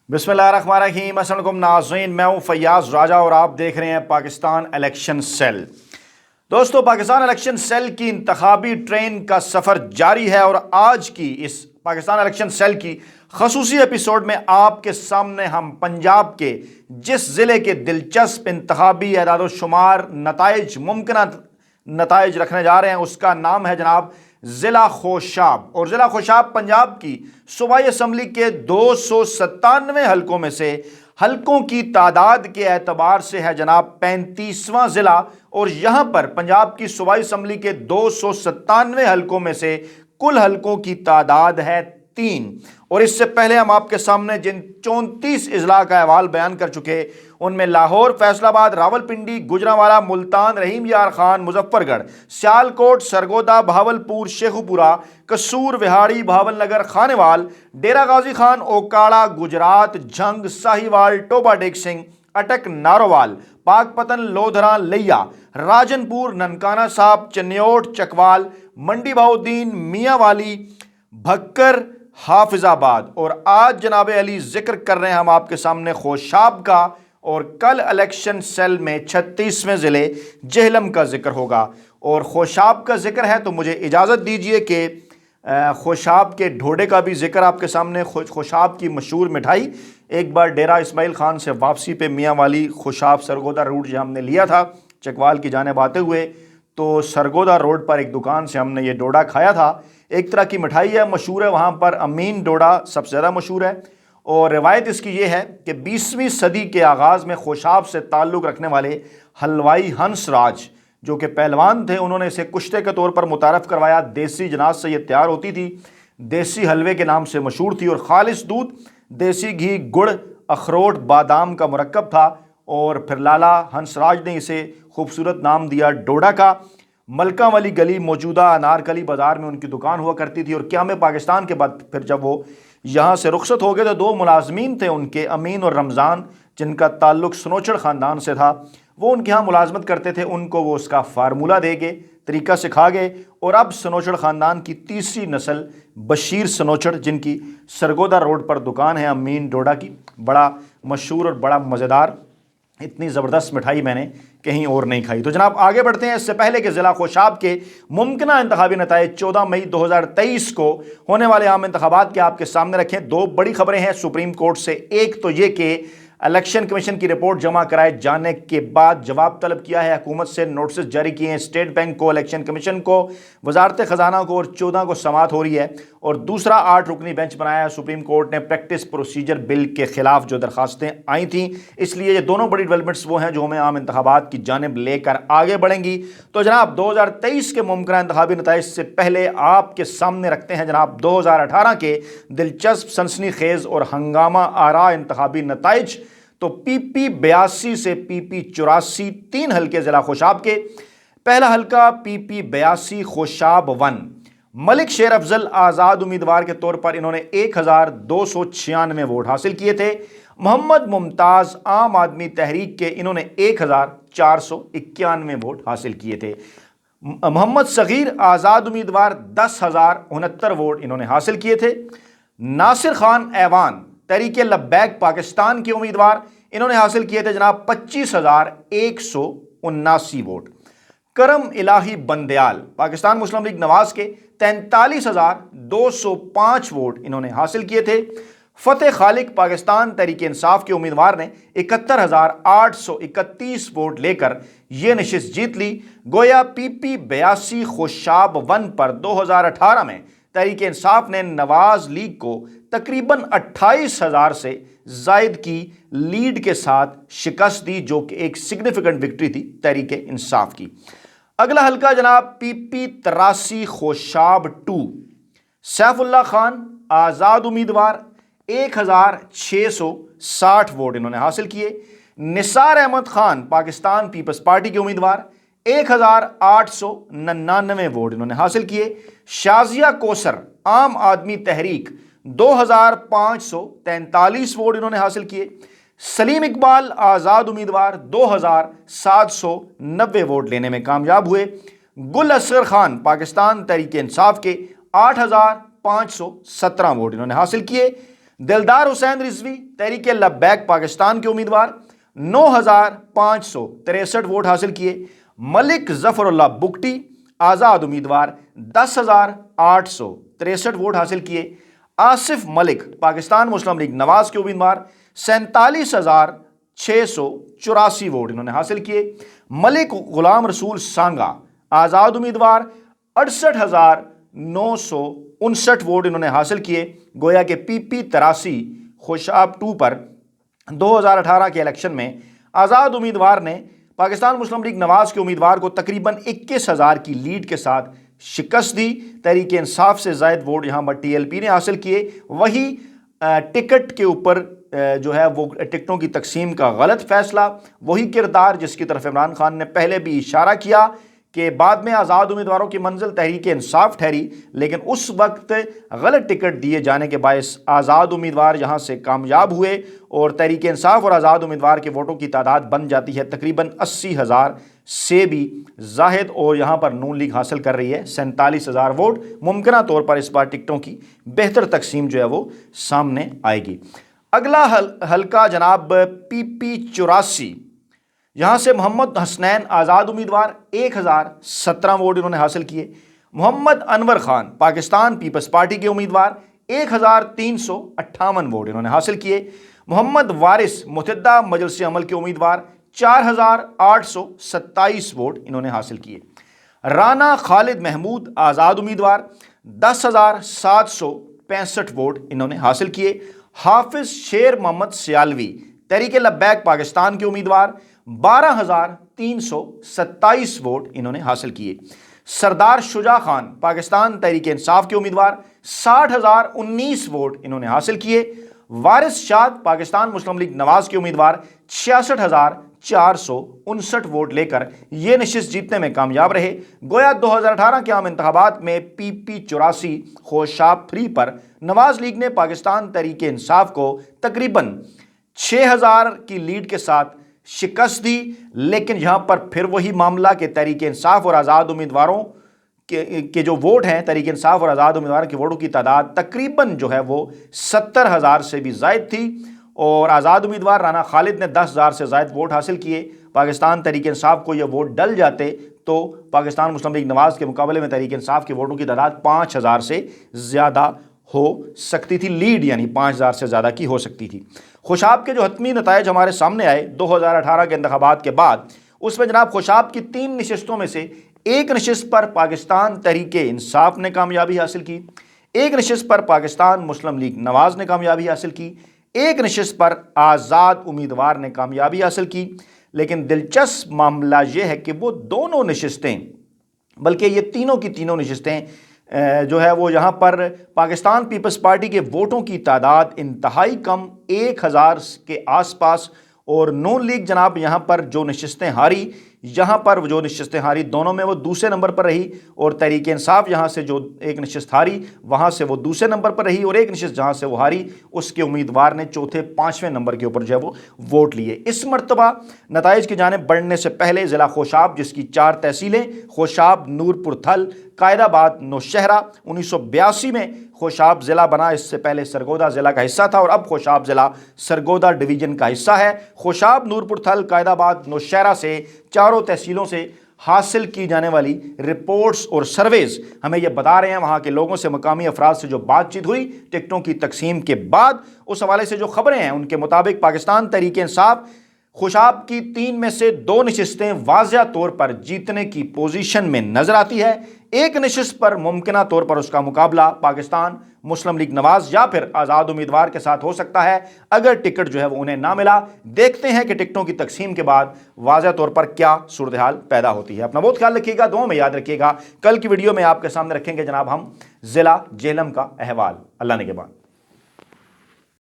बिस्मिल्लाहिर्रहमानिर्रहीम। अस्सलाम वालेकुम नाज़रीन, मैं हूं फैयाज़ राजा और आप देख रहे हैं पाकिस्तान इलेक्शन सेल। दोस्तों, पाकिस्तान इलेक्शन सेल की इंतखाबी ट्रेन का सफ़र जारी है और आज की इस पाकिस्तान इलेक्शन सेल की खसूसी एपिसोड में आपके सामने हम पंजाब के जिस ज़िले के दिलचस्प इंतखाबी एदाद-ओ-शुमार नताइज मुमकिन नताइज रखने जा रहे हैं उसका नाम है जनाब ज़िला खोशाब। और ज़िला खोशाब पंजाब की सूबाई असम्बली के 297 हलकों में से हलकों की तादाद के एतबार से है जनाब 35वां ज़िला। और यहाँ पर पंजाब की सूबाई असम्बली के 297 हलकों में से कुल हलकों की तादाद है 3। और इससे पहले हम आपके सामने जिन 34 अजला का अहवाल बयान कर चुके उनमें लाहौर, फैसलाबाद, रावलपिंडी, गुजरांवाला, मुल्तान, रहीम यार खान, मुजफ्फरगढ़, सियालकोट, सरगोदा, भावलपुर, शेखुपुरा, कसूर, विहाड़ी, भावलनगर, खानेवाल, डेरा गाजी खान, ओकाड़ा, गुजरात, झंग, साहिवाल, टोबा टेक सिंह, अटक, नारोवाल, पाकपतन, लोधरा, लिया, राजनपुर, ननकाना साहब, चन्योट, चकवाल, मंडी बहाउद्दीन, मियांवाली, भक्कर, हाफिजाबाद। और आज जनाब अली जिक्र कर रहे हैं हम आपके सामने खोशाब का, और कल इलेक्शन सेल में 36वें ज़िले जेहलम का जिक्र होगा। और खोशाब का जिक्र है तो मुझे इजाज़त दीजिए कि खोशाब के ढोडे का भी जिक्र आपके सामने। खोशाब की मशहूर मिठाई, एक बार डेरा इस्माइल खान से वापसी पे मियांवाली खोशाब सरगोदा रूट जो हमने लिया था चकवाल की जानिब आते हुए, तो सरगोदा रोड पर एक दुकान से हमने ये डोडा खाया था। एक तरह की मिठाई है, मशहूर है वहाँ पर, अमीन डोडा सबसे ज़्यादा मशहूर है। और रिवायत इसकी ये है कि 20वीं सदी के आगाज़ में खोशाब से ताल्लुक़ रखने वाले हलवाई हंस राज जो कि पहलवान थे, उन्होंने इसे कुश्ते के तौर पर मुतारफ़ करवाया। देसी जनाज से ये तैयार होती थी, देसी हलवे के नाम से मशहूर थी, और खालिस दूध, देसी घी, गुड़, अखरोट, बादाम का मुरक्कब था। और फिर लाला हंसराज ने इसे खूबसूरत नाम दिया डोडा का। मलका वाली गली मौजूदा अनारकली बाज़ार में उनकी दुकान हुआ करती थी। और क़याम पाकिस्तान के बाद फिर जब वो यहाँ से रुखसत हो गए तो 2 मुलाजमीन थे उनके, अमीन और रमज़ान, जिनका ताल्लुक़ सनोचड़ ख़ानदान से था। वो उनके यहाँ मुलाजमत करते थे, उनको वो उसका फार्मूला दे गए, तरीका सिखा गए। और अब सनोचड़ ख़ानदान की तीसरी नस्ल बशीर सनोचड़, जिनकी सरगोदा रोड पर दुकान है अमीन डोडा की, बड़ा मशहूर और बड़ा मज़ेदार, इतनी ज़बरदस्त मिठाई मैंने कहीं और नहीं खाई। तो जनाब आगे बढ़ते हैं। इससे पहले कि ज़िला खोशाब के मुमकिना इंतखाबी नताइज 14 मई 2023 को होने वाले आम इंतखाबात के आपके सामने रखें। 2 बड़ी खबरें हैं सुप्रीम कोर्ट से। एक तो ये कि इलेक्शन कमीशन की रिपोर्ट जमा कराए जाने के बाद जवाब तलब किया है हुकूमत से, नोटिस जारी किए हैं स्टेट बैंक को, इलेक्शन कमीशन को, वजारत ख़जाना को, और 14 को समाअत हो रही है। और दूसरा 8 रुकनी बेंच बनाया है सुप्रीम कोर्ट ने प्रैक्टिस प्रोसीजर बिल के खिलाफ जो दरखास्तें आई थी। इसलिए ये दोनों बड़ी डेवलपमेंट्स वो हैं जो हमें आम इंतखाबात की जानिब लेकर आगे बढ़ेंगी। तो जनाब 2023 के मुमकिन इंतखाबी नताइज से पहले आपके सामने रखते हैं जनाब 2018 के दिलचस्प, सनसनीखेज और हंगामा आरा इंतखाबी नताइज। तो PP 82 से PP 84 3 हल्के ज़िला खोशाब के। पहला हल्का PP 82 खोशाब 1, मलिक शेर अफजल आज़ाद उम्मीदवार के तौर पर इन्होंने 1296 वोट हासिल किए थे। मोहम्मद मुमताज़ आम आदमी तहरीक के, इन्होंने 1491 वोट हासिल किए थे। मोहम्मद सगीर आज़ाद उम्मीदवार 10,069 वोट इन्होंने हासिल किए थे। नासिर खान ऐवान तहरीक लब्बैक पाकिस्तान के उम्मीदवार, इन्होंने हासिल किए थे जनाब 25,179 वोट। करम इलाही बंदयाल पाकिस्तान मुस्लिम लीग नवाज के 43,205 वोट इन्होंने हासिल किए थे। फतेह खालिक पाकिस्तान तहरीक इंसाफ के उम्मीदवार ने 71,831 वोट लेकर ये नशिस्त जीत ली। गोया PP 82 खोशाब 1 पर 2018 में तहरीक इंसाफ ने नवाज लीग को तकरीबन 28,000 से जायद की लीड के साथ शिकस्त दी, जो कि एक सिग्निफिकेंट विक्ट्री थी तहरीक इंसाफ की। अगला हल्का जनाब PP 83 खोशाब 2, सैफुल्ला खान आज़ाद उम्मीदवार 1,660 वोट इन्होंने हासिल किए। निसार अहमद खान पाकिस्तान पीपल्स पार्टी के उम्मीदवार 1,899 वोट इन्होंने हासिल किए। शाजिया कोसर आम आदमी तहरीक 2,543 वोट इन्होंने हासिल किए। सलीम इकबाल आज़ाद उम्मीदवार 2,790 वोट लेने में कामयाब हुए। गुल असगर खान पाकिस्तान तहरीक इंसाफ के 8,517 वोट इन्होंने हासिल किए। دلدار حسین رضوی تحریک لبیک پاکستان کے امیدوار 9,563 ووٹ حاصل کیے۔ ملک ظفر اللہ بگٹی آزاد امیدوار 10,863 ووٹ حاصل کیے۔ آصف ملک پاکستان مسلم لیگ نواز کے امیدوار 47,684 ووٹ انہوں نے حاصل کیے۔ ملک غلام رسول سانگا آزاد امیدوار 68,959 ووٹ انہوں نے حاصل کیے۔ گویا کہ پی پی 83 خوشاب 2 پر 2018 کے الیکشن میں آزاد امیدوار نے پاکستان مسلم لیگ نواز کے امیدوار کو تقریباً 21,000 کی لیڈ کے ساتھ شکست دی۔ تحریک انصاف سے زائد ووٹ یہاں پر ٹی ایل پی نے حاصل کیے۔ وہی ٹکٹ کے اوپر جو ہے وہ ٹکٹوں کی تقسیم کا غلط فیصلہ، وہی کردار جس کی طرف عمران خان نے پہلے بھی اشارہ کیا کہ بعد میں آزاد امیدواروں کی منزل تحریک انصاف ٹھہری، لیکن اس وقت غلط ٹکٹ دیے جانے کے باعث آزاد امیدوار یہاں سے کامیاب ہوئے اور تحریک انصاف اور آزاد امیدوار کے ووٹوں کی تعداد بن جاتی ہے تقریباً 80,000 سے بھی زائد، اور یہاں پر نون لیگ حاصل کر رہی ہے 47,000 ووٹ۔ ممکنہ طور پر اس بار ٹکٹوں کی بہتر تقسیم جو ہے وہ سامنے آئے گی۔ اگلا حلقہ جناب پی پی 84، یہاں سے محمد حسنین آزاد امیدوار 1,017 ووٹ انہوں نے حاصل کیے۔ محمد انور خان پاکستان پیپلز پارٹی کے امیدوار 1,358 ووٹ انہوں نے حاصل کیے۔ محمد وارث متحدہ مجلس عمل کے امیدوار 4,827 ووٹ انہوں نے حاصل کیے۔ رانا خالد محمود آزاد امیدوار 10,765 ووٹ انہوں نے حاصل کیے۔ حافظ شیر محمد سیالوی تحریک لبیک پاکستان کے امیدوار 12,327 ووٹ انہوں نے حاصل کیے۔ سردار شجاع خان پاکستان تحریک انصاف کے امیدوار 60,019 ووٹ انہوں نے حاصل کیے۔ وارث شاد پاکستان مسلم لیگ نواز کے امیدوار 66,459 ووٹ لے کر یہ نشست جیتنے میں کامیاب رہے۔ گویا 2018 کے عام انتخابات میں پی پی 84 خوشاب 3 پر نواز لیگ نے پاکستان تحریک انصاف کو تقریباً 6,000 کی لیڈ کے ساتھ شکست دی، لیکن یہاں پر پھر وہی معاملہ کہ تحریک انصاف اور آزاد امیدواروں کے جو ووٹ ہیں، تحریک انصاف اور آزاد امیدواروں کے ووٹوں کی تعداد تقریباً جو ہے وہ 70,000 سے بھی زائد تھی، اور آزاد امیدوار رانا خالد نے 10,000 سے زائد ووٹ حاصل کیے۔ پاکستان تحریک انصاف کو یہ ووٹ ڈل جاتے تو پاکستان مسلم لیگ نواز کے مقابلے میں تحریک انصاف کے ووٹوں کی تعداد 5,000 سے زیادہ ہو سکتی تھی، لیڈ یعنی 5,000 سے زیادہ کی ہو سکتی تھی۔ خوشاب کے جو حتمی نتائج ہمارے سامنے آئے 2018 کے انتخابات کے بعد، اس میں جناب خوشاب کی 3 نشستوں میں سے ایک نشست پر پاکستان تحریک انصاف نے کامیابی حاصل کی، ایک نشست پر پاکستان مسلم لیگ نواز نے کامیابی حاصل کی، ایک نشست پر آزاد امیدوار نے کامیابی حاصل کی۔ لیکن دلچسپ معاملہ یہ ہے کہ وہ دونوں نشستیں، بلکہ یہ تینوں کی تینوں نشستیں جو ہے وہ یہاں پر پاکستان پیپلز پارٹی کے ووٹوں کی تعداد انتہائی کم 1,000 کے آس پاس، اور نون لیگ جناب یہاں پر جو نشستیں ہاری، یہاں پر جو نشستیں ہاری دونوں میں وہ دوسرے نمبر پر رہی، اور تحریک انصاف یہاں سے جو ایک نشست ہاری وہاں سے وہ دوسرے نمبر پر رہی، اور ایک نشست جہاں سے وہ ہاری اس کے امیدوار نے چوتھے 5ویں نمبر کے اوپر جو ہے وہ ووٹ لیے۔ اس مرتبہ نتائج کی جانب بڑھنے سے پہلے ضلع خوشاب، جس کی 4 تحصیلیں خوشاب، نورپور تھل، قائد آباد، نوشہرہ، 1982 میں خوشاب ضلع بنا، اس سے پہلے سرگودا ضلع کا حصہ تھا اور اب خوشاب ضلع سرگودا ڈویژن کا حصہ ہے۔ خوشاب، نورپور تھل، قائد آباد، نوشہرہ سے چاروں تحصیلوں سے حاصل کی جانے والی رپورٹس اور سرویز ہمیں یہ بتا رہے ہیں، وہاں کے لوگوں سے، مقامی افراد سے جو بات چیت ہوئی ٹکٹوں کی تقسیم کے بعد، اس حوالے سے جو خبریں ہیں ان کے مطابق پاکستان تحریک انصاف خوشاب کی 3 میں سے 2 نشستیں واضح طور پر جیتنے کی پوزیشن میں نظر آتی ہے۔ ایک نشست پر ممکنہ طور پر اس کا مقابلہ پاکستان مسلم لیگ نواز یا پھر آزاد امیدوار کے ساتھ ہو سکتا ہے اگر ٹکٹ جو ہے وہ انہیں نہ ملا۔ دیکھتے ہیں کہ ٹکٹوں کی تقسیم کے بعد واضح طور پر کیا صورتحال پیدا ہوتی ہے۔ اپنا بہت خیال رکھیے گا، دعاؤں میں یاد رکھیے گا۔ کل کی ویڈیو میں آپ کے سامنے رکھیں گے جناب ہم ضلع جہلم کا احوال۔ اللہ نگہبان۔